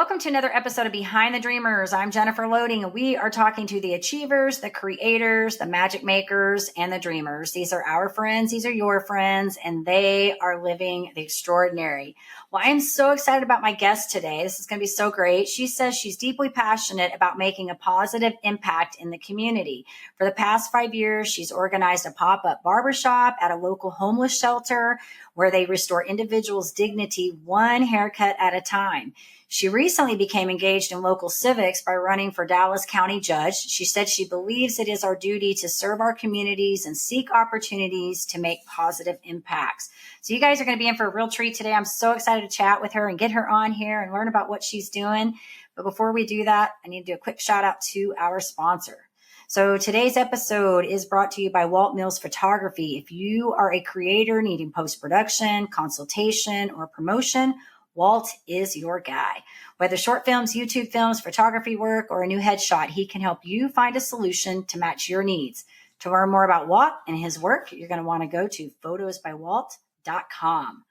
Welcome to another episode of Behind the Dreamers. I'm Jennifer Loading, and we are talking to the achievers, the creators, the magic makers, and the dreamers. These are our friends. These are your friends, and they are living the extraordinary. Well, I'm so excited about my guest today. This is going to be so great. She says she's deeply passionate about making a positive impact in the community. For the past 5 years, she's organized a pop-up barbershop at a local homeless shelter where they restore individuals' dignity one haircut at a time. She recently became engaged in local civics by running for Dallas County Judge. She said she believes it is our duty to serve our communities and seek opportunities to make positive impacts. So you guys are going to be in for a real treat today. I'm so excited to chat with her and get her on here and learn about what she's doing. But before we do that, I need to do a quick shout out to our sponsor. So today's episode is brought to you by Walt Mills Photography. If you are a creator needing post-production, consultation, or promotion, Walt is your guy. Whether short films, YouTube films, photography work, or a new headshot, he can help you find a solution to match your needs. To learn more about Walt and his work, you're going to want to go to photosbywalt.com.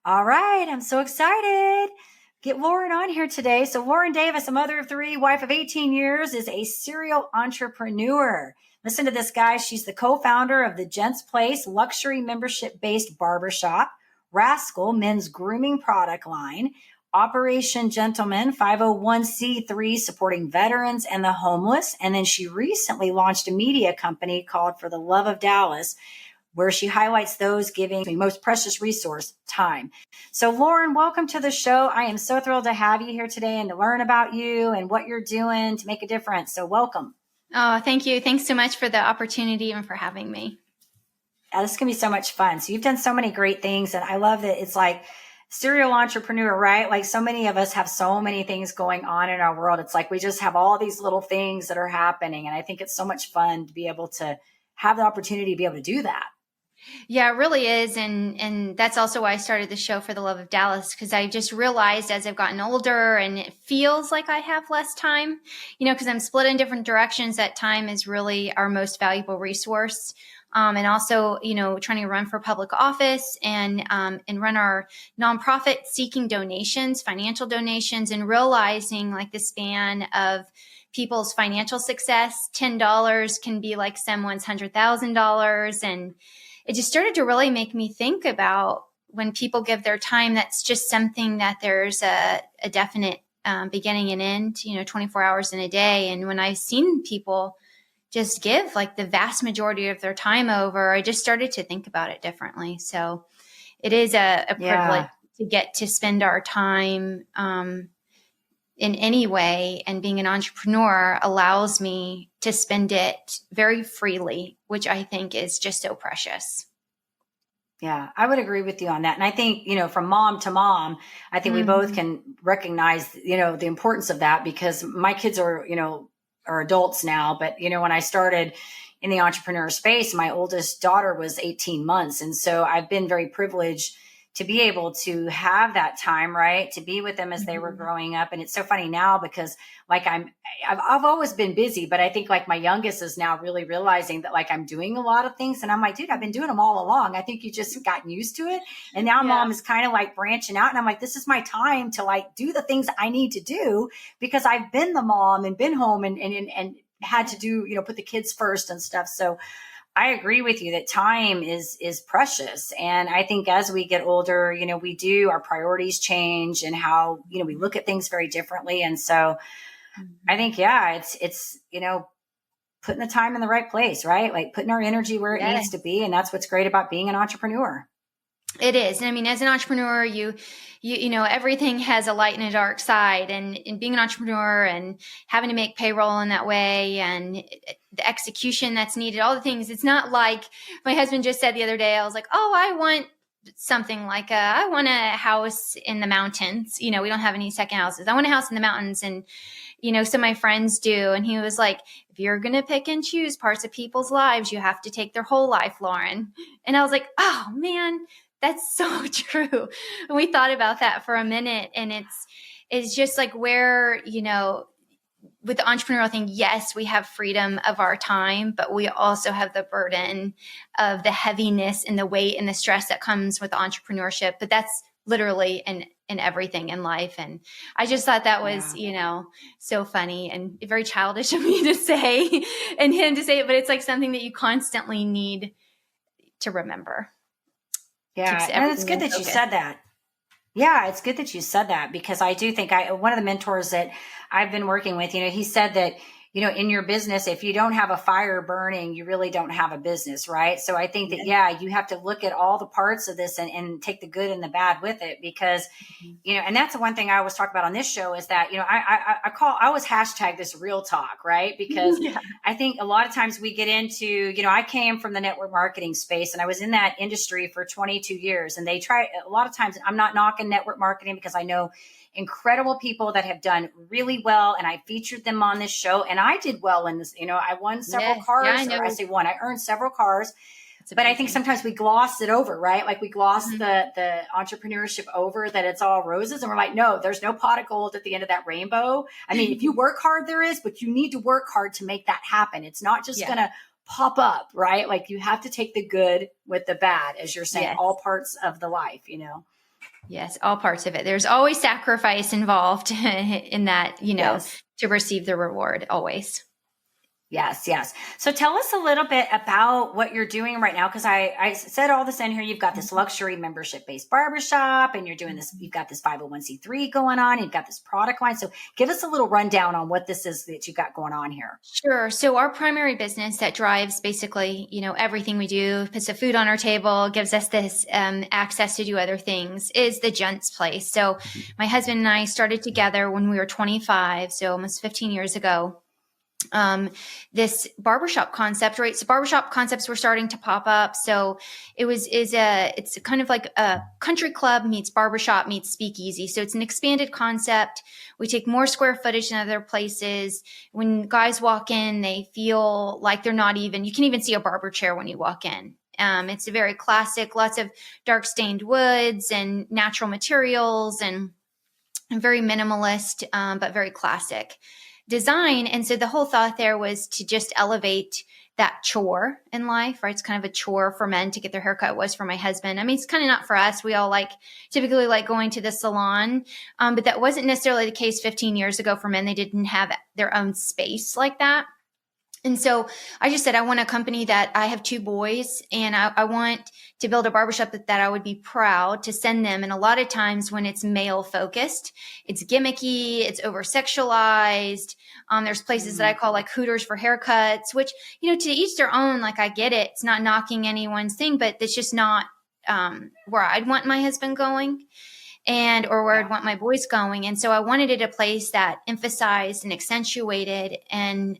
All right, I'm so excited. Get Lauren on here today. So Lauren Davis, a mother of 3, wife of 18 years, is a serial entrepreneur. Listen to this, guys. She's the co-founder of the Gents Place luxury membership-based barbershop, Rascal men's grooming product line, Operation Gentleman 501c3 supporting veterans and the homeless. And then she recently launched a media company called For the Love of Dallas, where she highlights those giving the most precious resource, time. So Lauren, welcome to the show. I am so thrilled to have you here today and to learn about you and what you're doing to make a difference. So welcome. Oh, thank you. Thanks so much for the opportunity and for having me. This is going to be so much fun. So you've done so many great things. And I love that it's like serial entrepreneur, right? Like so many of us have so many things going on in our world. It's like we just have all these little things that are happening. And I think it's so much fun to be able to have the opportunity to be able to do that. Yeah, it really is. And that's also why I started the show For the Love of Dallas, because I just realized as I've gotten older and it feels like I have less time, because I'm split in different directions, that time is really our most valuable resource. And also, trying to run for public office and run our nonprofit seeking donations, financial donations, and realizing like the span of people's financial success, $10 can be like someone's $100,000. And it just started to really make me think about when people give their time, that's just something that there's a definite beginning and end, 24 hours in a day. And when I've seen people just give like the vast majority of their time over, I just started to think about it differently. So it is a privilege to get to spend our time in any way. And being an entrepreneur allows me to spend it very freely, which I think is just so precious. Yeah, I would agree with you on that. And I think, from mom to mom, I think we both can recognize, the importance of that, because my kids are adults now. But, when I started in the entrepreneur space, my oldest daughter was 18 months. And so I've been very privileged to be able to have that time, right, to be with them as they were growing up. And it's so funny now because like I've always been busy, but I think like my youngest is now really realizing that like I'm doing a lot of things. And I'm like, dude, I've been doing them all along. I think you just gotten used to it. And now mom is kind of like branching out. And I'm like, this is my time to like do the things I need to do because I've been the mom and been home and had to do, put the kids first and stuff. So I agree with you that time is precious. And I think as we get older, our priorities change and how, we look at things very differently. And so I think, it's, putting the time in the right place, right? Like putting our energy where it needs to be. And that's what's great about being an entrepreneur. It is. And I mean, as an entrepreneur, you everything has a light and a dark side, and in being an entrepreneur and having to make payroll in that way and the execution that's needed, all the things. It's not like my husband just said the other day, I was like, oh, I want something like I want a house in the mountains. We don't have any second houses. I want a house in the mountains. And, some of my friends do. And he was like, if you're going to pick and choose parts of people's lives, you have to take their whole life, Lauren. And I was like, oh man, that's so true. And we thought about that for a minute, and it's just like where, with the entrepreneurial thing, yes, we have freedom of our time, but we also have the burden of the heaviness and the weight and the stress that comes with entrepreneurship. But that's literally in everything in life. And I just thought that was, so funny and very childish of me to say and him to say it, but it's like something that you constantly need to remember. Yeah. And it's good that you said that. Yeah, it's good that you said that, because I do think one of the mentors that I've been working with, he said that, in your business, if you don't have a fire burning, you really don't have a business, right? So I think that, you have to look at all the parts of this and take the good and the bad with it, because, and that's the one thing I always talk about on this show is that, I always hashtag this real talk, right? Because I think a lot of times we get into, I came from the network marketing space and I was in that industry for 22 years, and a lot of times I'm not knocking network marketing, because I know incredible people that have done really well, and I featured them on this show, and I did well in this. I won several cars. I say won. I earned several cars, but I think sometimes we gloss it over, right? Like we gloss the entrepreneurship over, that it's all roses, and we're like, no, there's no pot of gold at the end of that rainbow. I mean, if you work hard, there is, but you need to work hard to make that happen. It's not just going to pop up, right? Like you have to take the good with the bad, as you're saying, all parts of the life, Yes, all parts of it. There's always sacrifice involved in that, to receive the reward always. Yes. So tell us a little bit about what you're doing right now, because I said all this in here. You've got this luxury membership-based barbershop, and you're doing this. You've got this 501c3 going on. You've got this product line. So give us a little rundown on what this is that you've got going on here. Sure. So our primary business that drives basically, everything we do, puts the food on our table, gives us this access to do other things, is the Gents Place. So my husband and I started together when we were 25, so almost 15 years ago. This barbershop concept, right? So barbershop concepts were starting to pop up. So it's kind of like a country club meets barbershop meets speakeasy. So it's an expanded concept. We take more square footage than other places. When guys walk in, they feel like you can even see a barber chair when you walk in. It's a very classic, lots of dark stained woods and natural materials and very minimalist, but very classic design. And so the whole thought there was to just elevate that chore in life, right? It's kind of a chore for men to get their haircut. It was for my husband. I mean, it's kind of not for us. We all typically like going to the salon. But that wasn't necessarily the case 15 years ago for men. They didn't have their own space like that. And so I just said, I want a company that I have 2 boys, and I want to build a barbershop that I would be proud to send them. And a lot of times when it's male focused, it's gimmicky, it's over sexualized. There's places that I call like Hooters for haircuts, which, to each their own. Like I get it. It's not knocking anyone's thing, but it's just not where I'd want my husband going. Or where I'd want my boys going. And so I wanted it a place that emphasized and accentuated and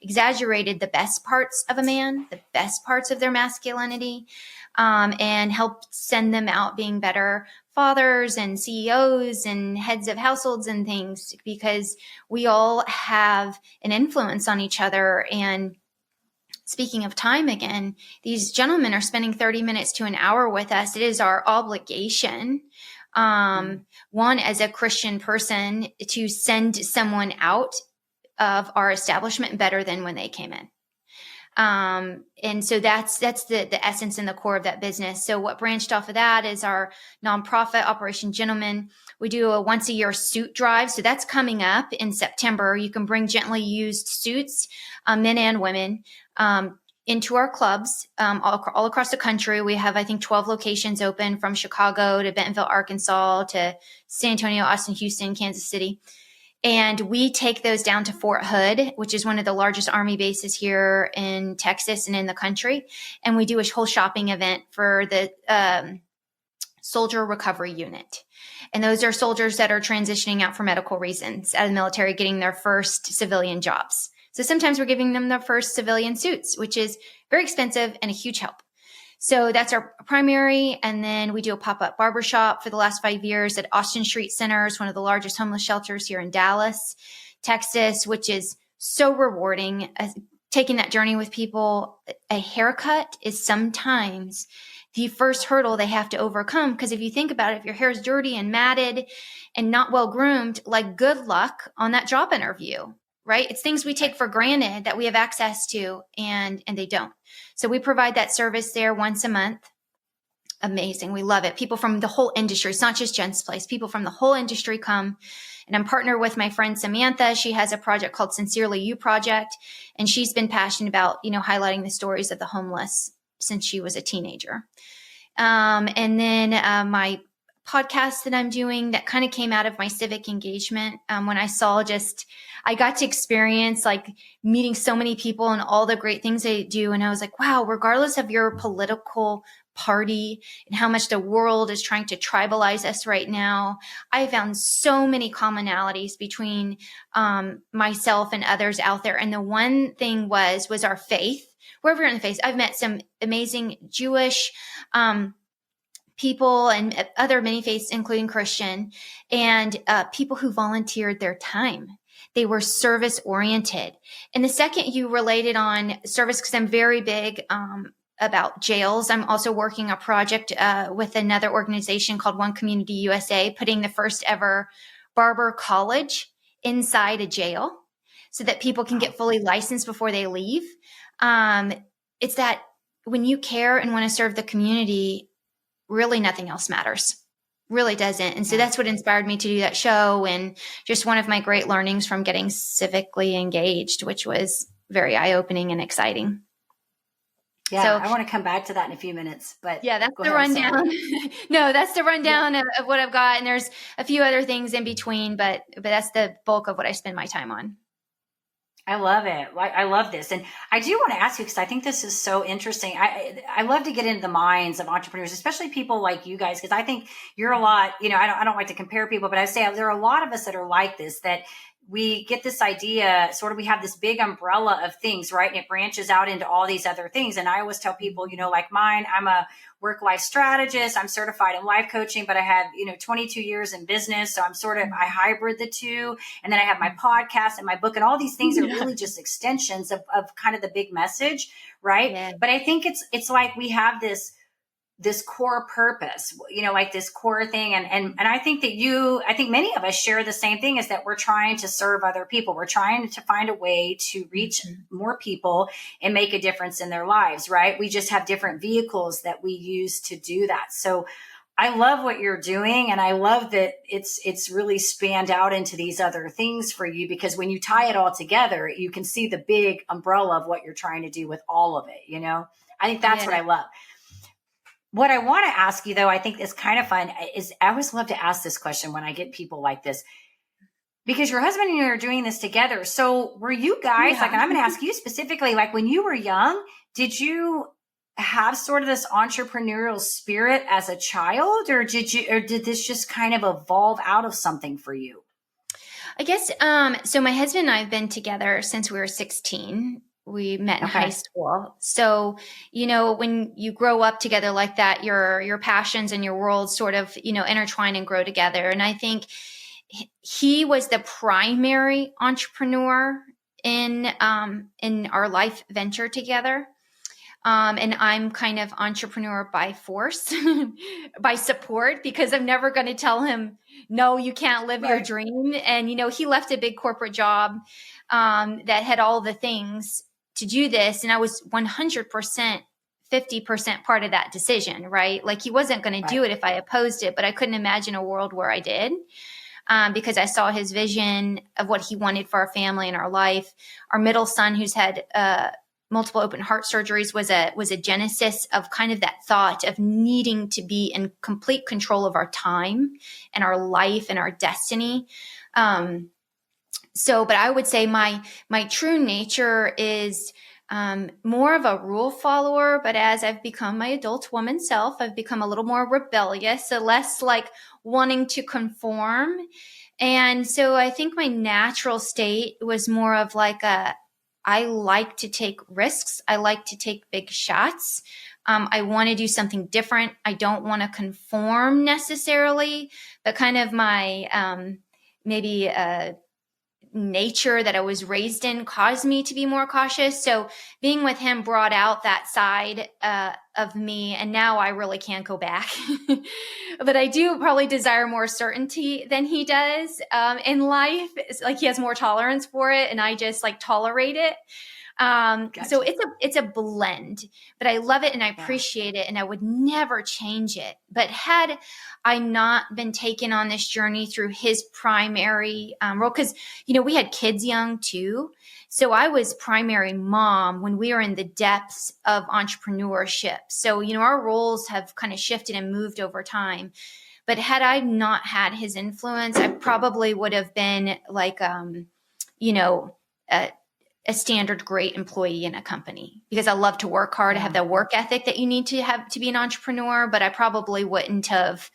exaggerated the best parts of a man, the best parts of their masculinity, and helped send them out being better fathers and CEOs and heads of households and things, because we all have an influence on each other. And speaking of time again, these gentlemen are spending 30 minutes to an hour with us. It is our obligation, one, as a Christian person, to send someone out of our establishment better than when they came in. And so that's the essence and the core of that business. So what branched off of that is our nonprofit Operation Gentleman. We do a once a year suit drive. So that's coming up in September. You can bring gently used suits, men and women, into our clubs all across the country. We have, I think, 12 locations open, from Chicago to Bentonville, Arkansas, to San Antonio, Austin, Houston, Kansas City. And we take those down to Fort Hood, which is one of the largest Army bases here in Texas and in the country. And we do a whole shopping event for the Soldier Recovery Unit. And those are soldiers that are transitioning out for medical reasons out of the military, getting their first civilian jobs. So sometimes we're giving them their first civilian suits, which is very expensive and a huge help. So that's our primary. And then we do a pop-up barbershop for the last 5 years at Austin Street Center, one of the largest homeless shelters here in Dallas, Texas, which is so rewarding. Taking that journey with people, a haircut is sometimes the first hurdle they have to overcome. Because if you think about it, if your hair is dirty and matted and not well groomed, like, good luck on that job interview. Right? It's things we take for granted that we have access to, and they don't. So we provide that service there once a month. amazing. We love it. People from the whole industry. It's not just Jen's Place. People from the whole industry come. And I'm partnered with my friend Samantha. She has a project called Sincerely You Project. And she's been passionate about, highlighting the stories of the homeless since she was a teenager. And then my podcast that I'm doing that kind of came out of my civic engagement. When I got to experience like meeting so many people and all the great things they do. And I was like, wow, regardless of your political party and how much the world is trying to tribalize us right now, I found so many commonalities between myself and others out there. And the one thing was our faith. Wherever in the faith, I've met some amazing Jewish people and other many faiths, including Christian, and people who volunteered their time. They were service oriented. And the second you related on service, because I'm very big about jails. I'm also working a project with another organization called One Community USA, putting the first ever barber college inside a jail so that people can get fully licensed before they leave. It's that when you care and want to serve the community, really nothing else matters. Really doesn't. And so that's what inspired me to do that show, and just one of my great learnings from getting civically engaged, which was very eye-opening and exciting. Yeah, so I want to come back to that in a few minutes, but yeah, that's the rundown. No, that's the rundown of what I've got. And there's a few other things in between, but that's the bulk of what I spend my time on. I love it. I love this. And I do want to ask you, because I think this is so interesting. I love to get into the minds of entrepreneurs, especially people like you guys, because I think you're a lot, I don't like to compare people, but I say there are a lot of us that are like this, that we get this idea, sort of, we have this big umbrella of things, right? And it branches out into all these other things. And I always tell people, like mine, I'm a work-life strategist. I'm certified in life coaching, but I have, 22 years in business. So I hybrid the two. And then I have my podcast and my book, and all these things are really just extensions of kind of the big message. Right. Yeah. But I think it's like we have this core purpose, like this core thing. And I think I think many of us share the same thing, is that we're trying to serve other people. We're trying to find a way to reach more people and make a difference in their lives, right? We just have different vehicles that we use to do that. So I love what you're doing. And I love that it's really spanned out into these other things for you, because when you tie it all together, you can see the big umbrella of what you're trying to do with all of it. I think that's what I love. What I want to ask you, though, I think is kind of fun, is I always love to ask this question when I get people like this, because your husband and you are doing this together. So were you guys, and I'm going to ask you specifically, like when you were young, did you have sort of this entrepreneurial spirit as a child, or did this just kind of evolve out of something for you? I guess, so my husband and I have been together since we were 16. We met in high school. So, when you grow up together like that, your passions and your worlds sort of, intertwine and grow together. And I think he was the primary entrepreneur in our life venture together. And I'm kind of entrepreneur by force, by support, because I'm never going to tell him, no, you can't live your dream. And, he left a big corporate job that had all the things to do this. And I was 100%, 50% part of that decision, right? Like he wasn't going to do it if I opposed it, but I couldn't imagine a world where I did, because I saw his vision of what he wanted for our family and our life. Our middle son, who's had multiple open heart surgeries, was a genesis of kind of that thought of needing to be in complete control of our time and our life and our destiny. But I would say my true nature is more of a rule follower. But as I've become my adult woman self, I've become a little more rebellious, so less like wanting to conform. And so I think my natural state was more of like I like to take risks. I like to take big shots. I want to do something different. I don't want to conform necessarily, but kind of my maybe nature that I was raised in caused me to be more cautious. So being with him brought out that side of me, and now I really can't go back. But I do probably desire more certainty than he does in life. It's like he has more tolerance for it, and I just like tolerate it. So Gotcha. it's a blend, but I love it and I Yeah. appreciate it and I would never change it. But had I not been taken on this journey through his primary role, because, we had kids young too. So I was primary mom when we were in the depths of entrepreneurship. So, our roles have kind of shifted and moved over time. But had I not had his influence, I probably would have been like, a, a standard great employee in a company, because I love to work hard. I have that work ethic that you need to have to be an entrepreneur, but I probably wouldn't have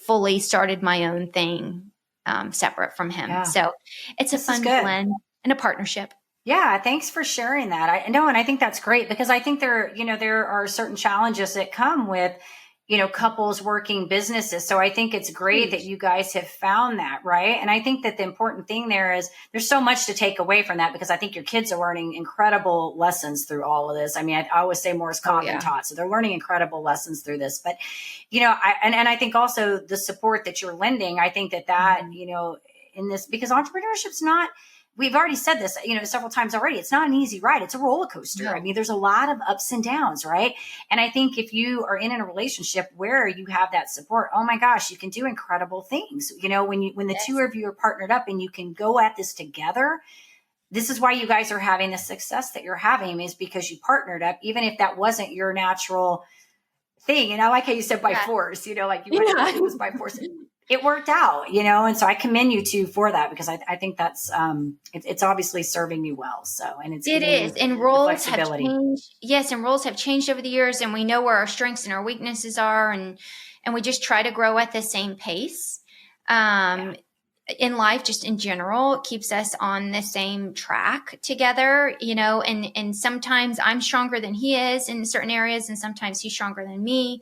fully started my own thing separate from him. Yeah. So it's a fun blend and a partnership. Yeah, thanks for sharing that. I know, and I think that's great, because I think there are certain challenges that come with, couples working businesses. So I think it's great that you guys have found that, right? And I think that the important thing there is there's so much to take away from that, because I think your kids are learning incredible lessons through all of this. I mean, I always say more is caught than taught. So they're learning incredible lessons through this. But, I think also the support that you're lending, I think that, in this, because entrepreneurship's not, we've already said this, several times already. It's not an easy ride. It's a roller coaster. No. I mean, there's a lot of ups and downs, right? And I think if you are in a relationship where you have that support, oh my gosh, you can do incredible things. When the two of you are partnered up and you can go at this together, this is why you guys are having the success that you're having, is because you partnered up, even if that wasn't your natural thing. And I like how you said by force, it was by force. It worked out, and so I commend you too for that, because I think that's it's obviously serving you well. So, and it is, and roles have changed. Yes, and roles have changed over the years, and we know where our strengths and our weaknesses are, and we just try to grow at the same pace. In life, just in general, it keeps us on the same track together, and sometimes I'm stronger than he is in certain areas, and sometimes he's stronger than me,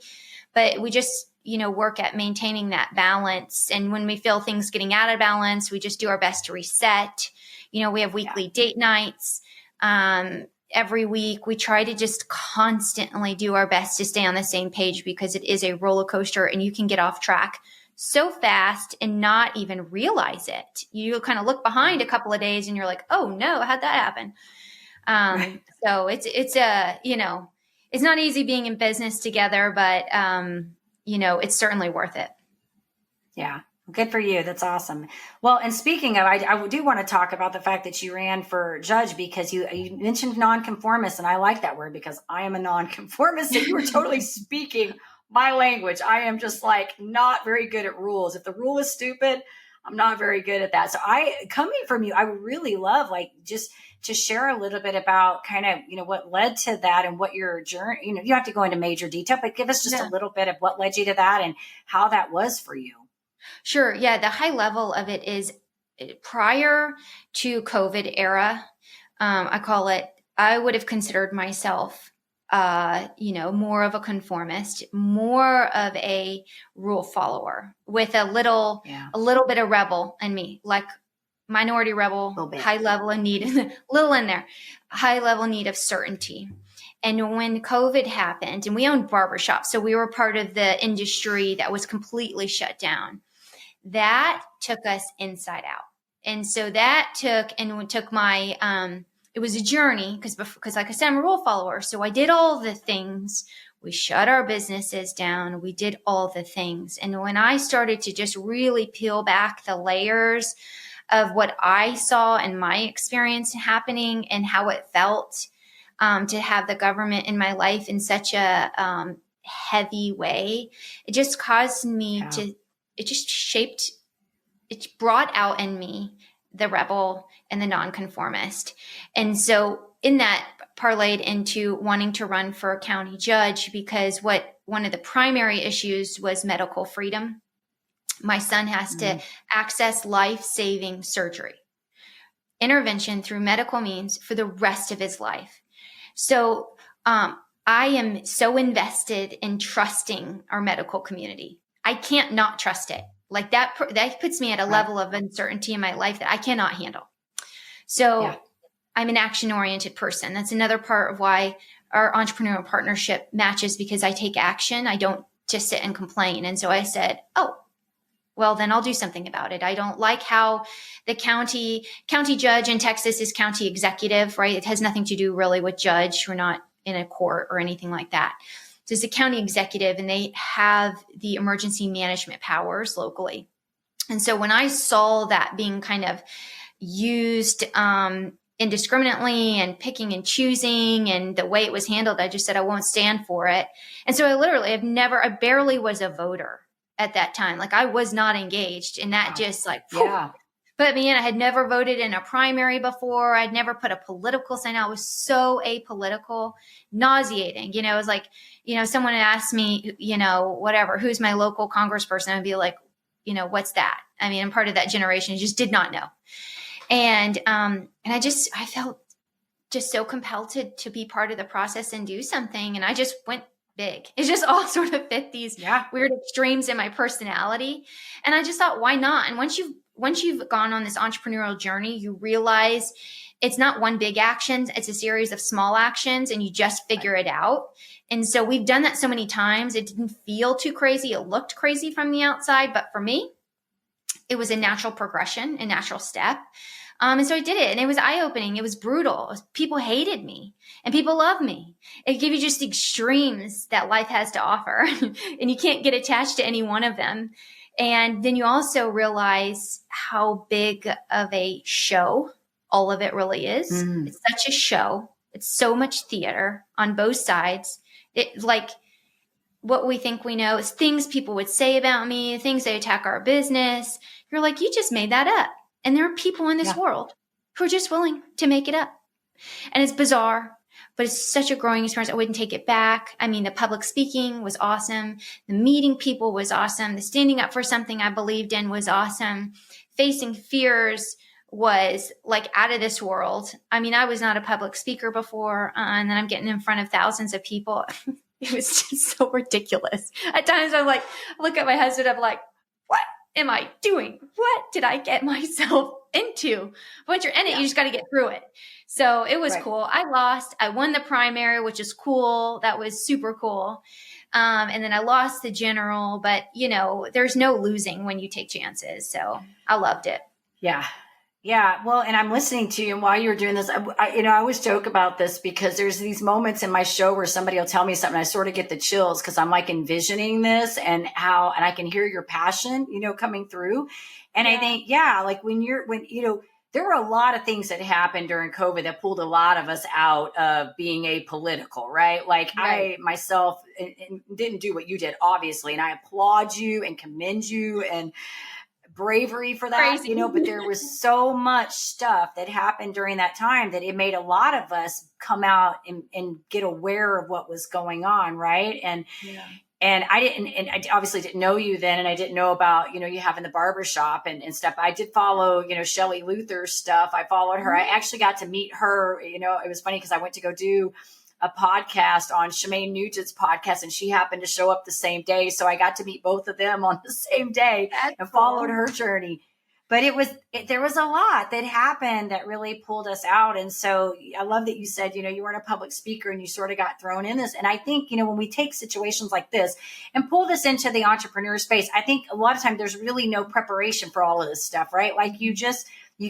but we just work at maintaining that balance. And when we feel things getting out of balance, we just do our best to reset. We have weekly date nights. Every week we try to just constantly do our best to stay on the same page, because it is a roller coaster and you can get off track so fast and not even realize it. You kind of look behind a couple of days and you're like, oh no, how'd that happen? So it's not easy being in business together, but it's certainly worth it. Yeah. Good for you. That's awesome. Well, and speaking of, I do want to talk about the fact that you ran for judge, because you mentioned nonconformist, and I like that word because I am a nonconformist, and you were totally speaking my language. I am just like not very good at rules. If the rule is stupid, I'm not very good at that. So coming from you, I would really love just to share a little bit about kind of, what led to that and what your journey, you don't have to go into major detail, but give us just a little bit of what led you to that and how that was for you. Sure. Yeah. The high level of it is prior to COVID era. I call it, I would have considered myself, more of a conformist, more of a rule follower with a little bit of rebel in me, like minority rebel, high level of need, little in there, high level need of certainty. And when COVID happened, and we owned barbershops, so we were part of the industry that was completely shut down. That took us inside out. And so that took my, it was a journey because like I said, I'm a rule follower. So I did all the things. We shut our businesses down. We did all the things. And when I started to just really peel back the layers of what I saw and my experience happening and how it felt to have the government in my life in such a heavy way, it just caused me it brought out in me the rebel and the nonconformist. And so in that parlayed into wanting to run for a county judge, because one of the primary issues was medical freedom. My son has to access life-saving surgery, intervention through medical means for the rest of his life. So I am so invested in trusting our medical community. I can't not trust it. Like that puts me at a level of uncertainty in my life that I cannot handle. So I'm an action-oriented person. That's another part of why our entrepreneurial partnership matches, because I take action. I don't just sit and complain. And so I said, well, then I'll do something about it. I don't like how the county judge in Texas is county executive, right? It has nothing to do really with judge. We're not in a court or anything like that. So it's a county executive, and they have the emergency management powers locally. And so when I saw that being kind of used indiscriminately and picking and choosing and the way it was handled, I just said, I won't stand for it. And so I barely was a voter at that time. Like, I was not engaged, and that just like, put me in. I had never voted in a primary before. I'd never put a political sign out. I was so apolitical, nauseating. It was like, someone had asked me, whatever, who's my local congressperson? I'd be like, what's that? I mean, I'm part of that generation. Just did not know. And I felt just so compelled to be part of the process and do something. And I just went big. It just all sort of fit these weird extremes in my personality. And I just thought, why not? And once you've gone on this entrepreneurial journey, you realize it's not one big action. It's a series of small actions, and you just figure it out. And so we've done that so many times. It didn't feel too crazy. It looked crazy from the outside, but for me, it was a natural progression, a natural step. And so I did it, and it was eye-opening. It was brutal. People hated me, and people love me. It gave you just the extremes that life has to offer, and you can't get attached to any one of them. And then you also realize how big of a show all of it really is. It's such a show. It's so much theater on both sides. It, like, what we think we know is things people would say about me, things they attack our business. You're like, you just made that up. And there are people in this world who are just willing to make it up. And it's bizarre, but it's such a growing experience. I wouldn't take it back. I mean, the public speaking was awesome. The meeting people was awesome. The standing up for something I believed in was awesome. Facing fears was like out of this world. I mean, I was not a public speaker before, and then I'm getting in front of thousands of people. It was just so ridiculous. At times I'm like, I look at my husband, I'm like, what am I doing? What did I get myself into? Once you're in it, you just got to get through it. So it was cool. I lost. I won the primary, which is cool. That was super cool. And then I lost the general, but there's no losing when you take chances. So I loved it. Yeah. Yeah. Well, and I'm listening to you, and while you were doing this, I always joke about this because there's these moments in my show where somebody will tell me something. I sort of get the chills because I'm like envisioning this and I can hear your passion, coming through. And I think, like when there were a lot of things that happened during COVID that pulled a lot of us out of being apolitical, right? Like I myself didn't do what you did, obviously. And I applaud you and commend you and bravery for that, but there was so much stuff that happened during that time that it made a lot of us come out and get aware of what was going on. Right. And I obviously didn't know you then, and I didn't know about, you having the barbershop and stuff. I did follow, Shelley Luther's stuff. I followed her. I actually got to meet her. It was funny because I went to go do a podcast on Shemaine Nugent's podcast, and she happened to show up the same day. So I got to meet both of them on the same day and followed her journey. But there was a lot that happened that really pulled us out. And so I love that you said, you weren't a public speaker and you sort of got thrown in this. And I think, when we take situations like this and pull this into the entrepreneur space, I think a lot of times there's really no preparation for all of this stuff, right? Like you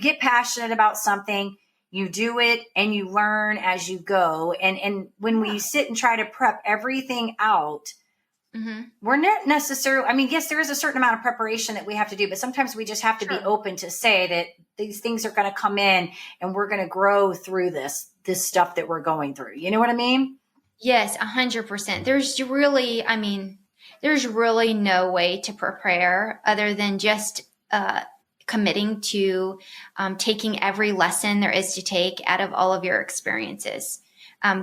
get passionate about something, you do it, and you learn as you go. And when we sit and try to prep everything out, we're not necessarily, yes, there is a certain amount of preparation that we have to do, but sometimes we just have to be open to say that these things are going to come in and we're going to grow through this stuff that we're going through. You know what I mean? Yes, 100%. There's really no way to prepare other than just, committing to taking every lesson there is to take out of all of your experiences,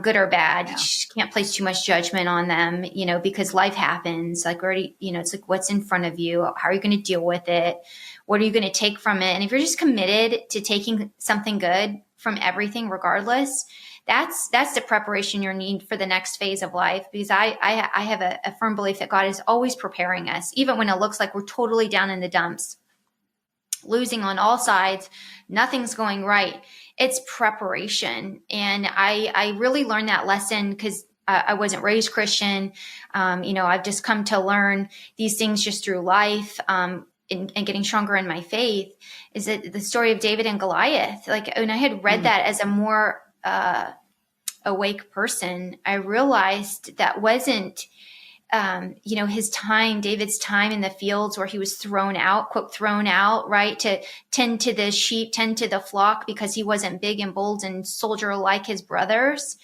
good or bad. You just can't place too much judgment on them, because life happens. Like already, it's like what's in front of you. How are you going to deal with it? What are you going to take from it? And if you're just committed to taking something good from everything, regardless, that's the preparation you need for the next phase of life. Because I have a firm belief that God is always preparing us, even when it looks like we're totally down in the dumps, losing on all sides, nothing's going right. It's preparation. And I really learned that lesson because I wasn't raised Christian. I've just come to learn these things just through life. and getting stronger in my faith is that the story of David and Goliath. Like when I had read that as a more awake person, I realized that wasn't, his time, David's time in the fields where he was thrown out, quote, thrown out, right, to tend to the sheep, tend to the flock because he wasn't big and bold and soldier like his brothers.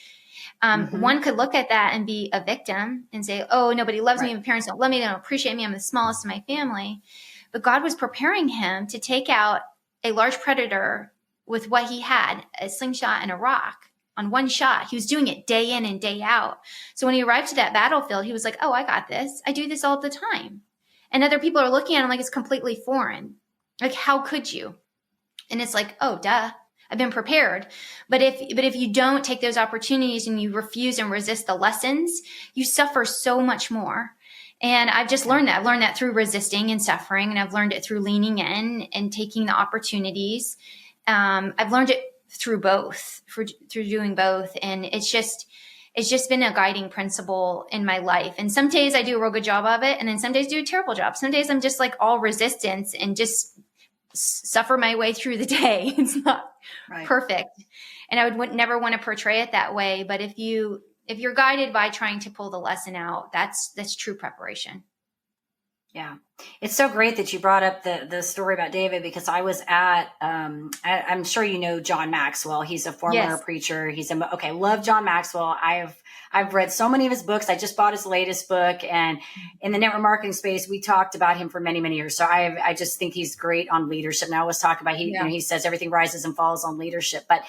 One could look at that and be a victim and say, oh, nobody loves me. My parents don't love me. They don't appreciate me. I'm the smallest in my family. But God was preparing him to take out a large predator with what he had, a slingshot and a rock on one shot. He was doing it day in and day out. So when he arrived to that battlefield, he was like, oh, I got this. I do this all the time. And other people are looking at him like it's completely foreign. Like, how could you? And it's like, oh, duh. I've been prepared. But if you don't take those opportunities and you refuse and resist the lessons, you suffer so much more. And I've just learned that. I've learned that through resisting and suffering, and I've learned it through leaning in and taking the opportunities. I've learned it through both, through doing both. And it's just been a guiding principle in my life. And some days I do a real good job of it. And then some days I do a terrible job. Some days I'm just like all resistance and just suffer my way through the day. It's not perfect. And I would never want to portray it that way. But if you're guided by trying to pull the lesson out, that's true preparation. Yeah. It's so great that you brought up the story about David, because I was at, I'm sure you know John Maxwell. He's a former preacher. Love John Maxwell. I've read so many of his books. I just bought his latest book, and in the network marketing space, we talked about him for many, many years. So I just think he's great on leadership. And I always talk about, he says everything rises and falls on leadership, but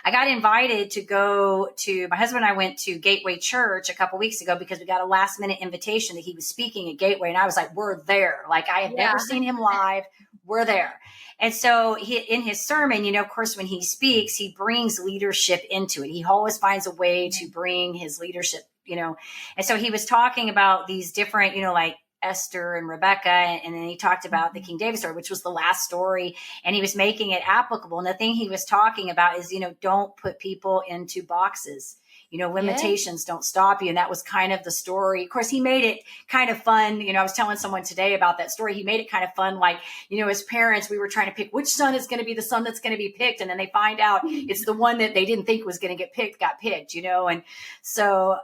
I got invited to go to, my husband and I went to Gateway Church a couple weeks ago because we got a last minute invitation that he was speaking at Gateway. And I was like, we're there. Like, I have never seen him live. We're there. And so in his sermon, of course, when he speaks, he brings leadership into it. He always finds a way to bring his leadership, And so he was talking about these different, like Esther and Rebecca. And then he talked about the King David story, which was the last story. And he was making it applicable. And the thing he was talking about is, don't put people into boxes. Limitations don't stop you. And that was kind of the story. Of course, he made it kind of fun. I was telling someone today about that story. He made it kind of fun. Like, as parents, we were trying to pick which son is going to be the son that's going to be picked. And then they find out it's the one that they didn't think was going to get picked, got picked, And so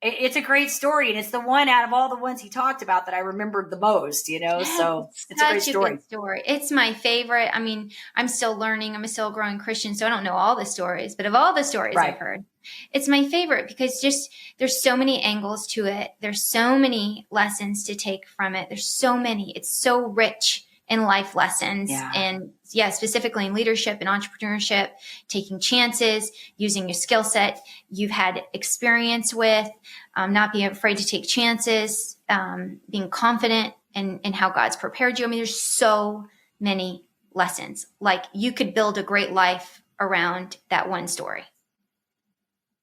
it's a great story. And it's the one out of all the ones he talked about that I remembered the most, so it's a great story. Good story. It's my favorite. I mean, I'm still learning. I'm a still growing Christian, so I don't know all the stories, but of all the stories I've heard, it's my favorite because there's so many angles to it. There's so many lessons to take from it. There's so many. It's so rich in life lessons and specifically in leadership and entrepreneurship, taking chances, using your skill set you've had experience with, not being afraid to take chances, being confident in how God's prepared you. I mean, there's so many lessons. Like, you could build a great life around that one story.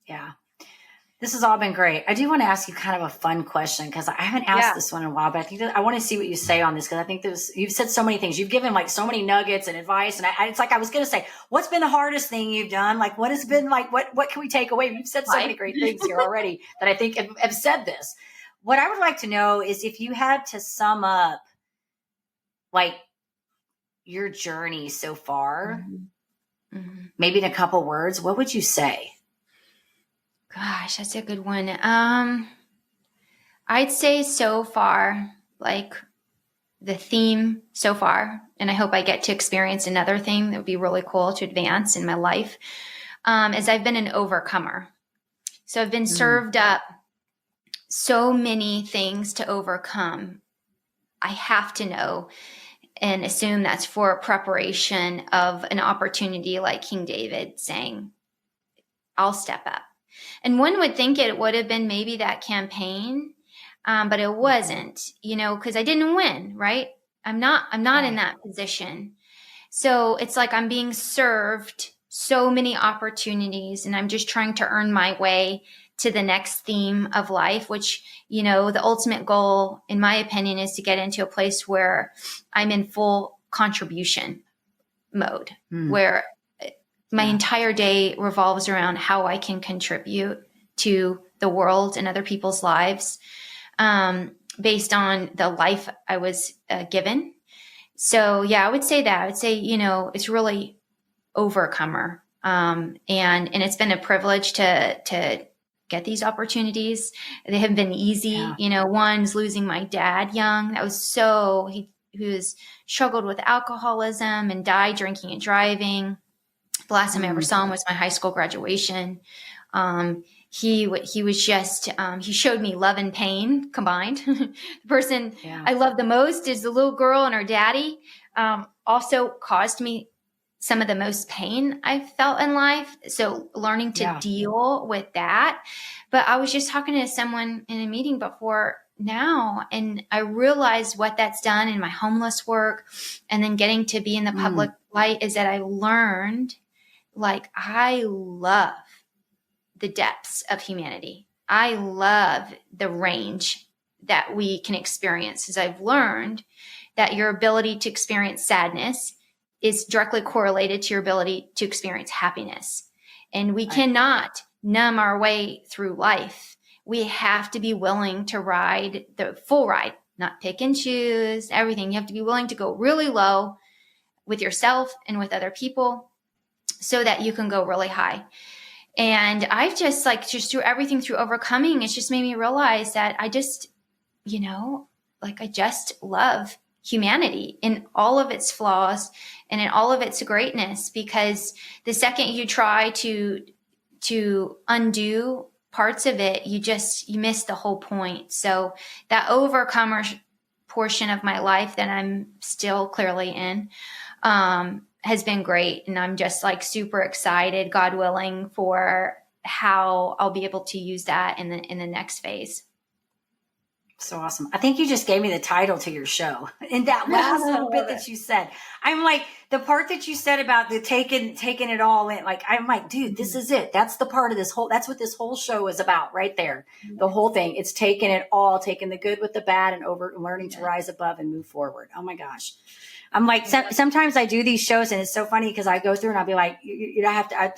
Yeah. This has all been great. I do want to ask you kind of a fun question, because I haven't asked this one in a while, but I think I want to see what you say on this, because I think you've said so many things. You've given like so many nuggets and advice. And it's like, I was going to say, what's been the hardest thing you've done? Like, what has been like, what can we take away? You've said so many great things here already that I think have said this. What I would like to know is if you had to sum up like your journey so far, maybe in a couple words, what would you say? Gosh, that's a good one. I'd say so far, like the theme so far, and I hope I get to experience another theme that would be really cool to advance in my life, is I've been an overcomer. So I've been served up so many things to overcome. I have to know and assume that's for preparation of an opportunity like King David saying, I'll step up. And one would think it would have been maybe that campaign, but it wasn't, because I didn't win, right? I'm not in that position. So it's like I'm being served so many opportunities, and I'm just trying to earn my way to the next theme of life, which, the ultimate goal, in my opinion, is to get into a place where I'm in full contribution mode, where my entire day revolves around how I can contribute to the world and other people's lives, based on the life I was given So yeah, I would say that. I would say, it's really overcomer. And it's been a privilege to get these opportunities. They haven't been easy. Yeah. One's losing my dad young. That was he was struggled with alcoholism and died drinking and driving. The last time I ever saw him was my high school graduation. He was just, he showed me love and pain combined. The person I love the most is the little girl, and her daddy also caused me some of the most pain I've felt in life. So learning to deal with that. But I was just talking to someone in a meeting before now, and I realized what that's done in my homeless work, and then getting to be in the public light, is that I learned, like, I love the depths of humanity. I love the range that we can experience, as I've learned that your ability to experience sadness is directly correlated to your ability to experience happiness. And we cannot numb our way through life. We have to be willing to ride the full ride, not pick and choose everything. You have to be willing to go really low with yourself and with other people so that you can go really high. And I've just through everything, through overcoming, it's just made me realize that I just, I just love humanity in all of its flaws and in all of its greatness, because the second you try to undo parts of it, you miss the whole point. So that overcomer portion of my life that I'm still clearly in, has been great. And I'm just super excited, God willing, for how I'll be able to use that in the next phase. So awesome. I think you just gave me the title to your show in that last little bit that you said. I'm like, the part that you said about the taking it all in, I'm like, dude, this is it. That's the part of that's what this whole show is about right there. The whole thing. It's taking it all, taking the good with the bad, and learning to rise above and move forward. Oh my gosh. I'm like, sometimes I do these shows, and it's so funny because I go through and I'll be like, I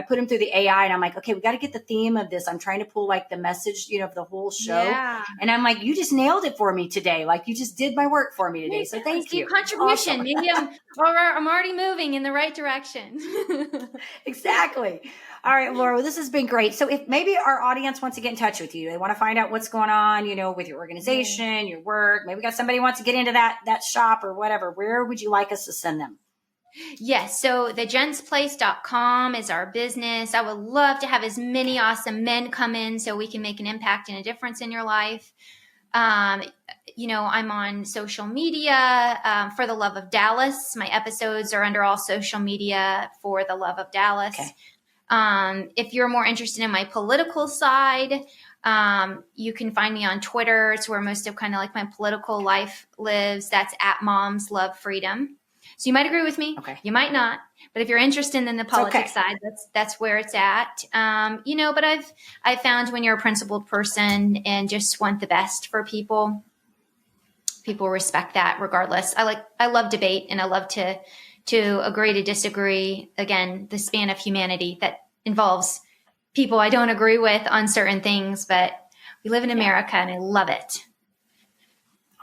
put them through the AI, and I'm like, okay, we got to get the theme of this. I'm trying to pull the message, of the whole show. Yeah. And I'm like, you just nailed it for me today. You just did my work for me today. So thank you. Contribution. Awesome. Maybe I'm already moving in the right direction. Exactly. All right, Laura, well, this has been great. So if maybe our audience wants to get in touch with you, they want to find out what's going on, with your organization, your work, maybe got somebody who wants to get into that shop or whatever, where would you like us to send them? Yes. So thejensplace.com is our business. I would love to have as many awesome men come in so we can make an impact and a difference in your life. I'm on social media for the Love of Dallas. My episodes are under all social media for the Love of Dallas. Okay. If you're more interested in my political side, you can find me on Twitter. It's where most of my political life lives. That's @MomsLoveFreedom. So you might agree with me. Okay. You might not. But if you're interested in the politics side, that's where it's at. But I've found when you're a principled person and just want the best for people respect that regardless. I love debate, and I love to agree to disagree. Again, the span of humanity that involves people I don't agree with on certain things, but we live in America, and I love it.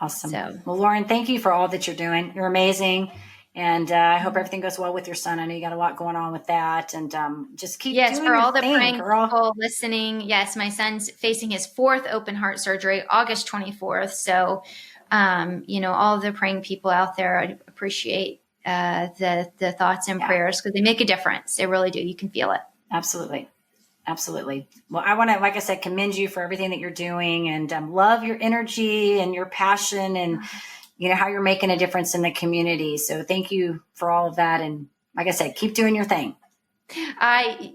Awesome. Well, Lauren, thank you for all that you're doing. You're amazing. And I hope everything goes well with your son. I know you got a lot going on with that, and just keep doing for all the thing, praying people listening. Yes, my son's facing his 4th open heart surgery, August 24th. So, all of the praying people out there, I appreciate the thoughts and prayers, because they make a difference. They really do. You can feel it. Absolutely. Absolutely. Well, I want to, like I said, commend you for everything that you're doing, and love your energy and your passion, and how you're making a difference in the community. So thank you for all of that. And like I said, keep doing your thing.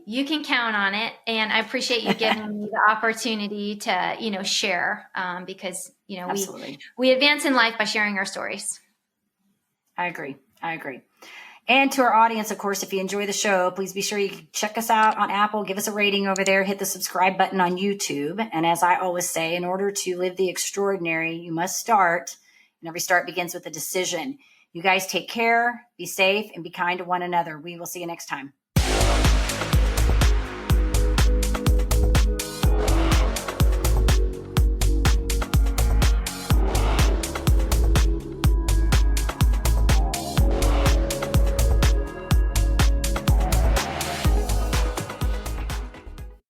You can count on it. And I appreciate you giving me the opportunity to, share, because, we advance in life by sharing our stories. I agree. And to our audience, of course, if you enjoy the show, please be sure you check us out on Apple, give us a rating over there, hit the subscribe button on YouTube. And as I always say, in order to live the extraordinary, you must start. And every start begins with a decision. You guys take care, be safe, and be kind to one another. We will see you next time.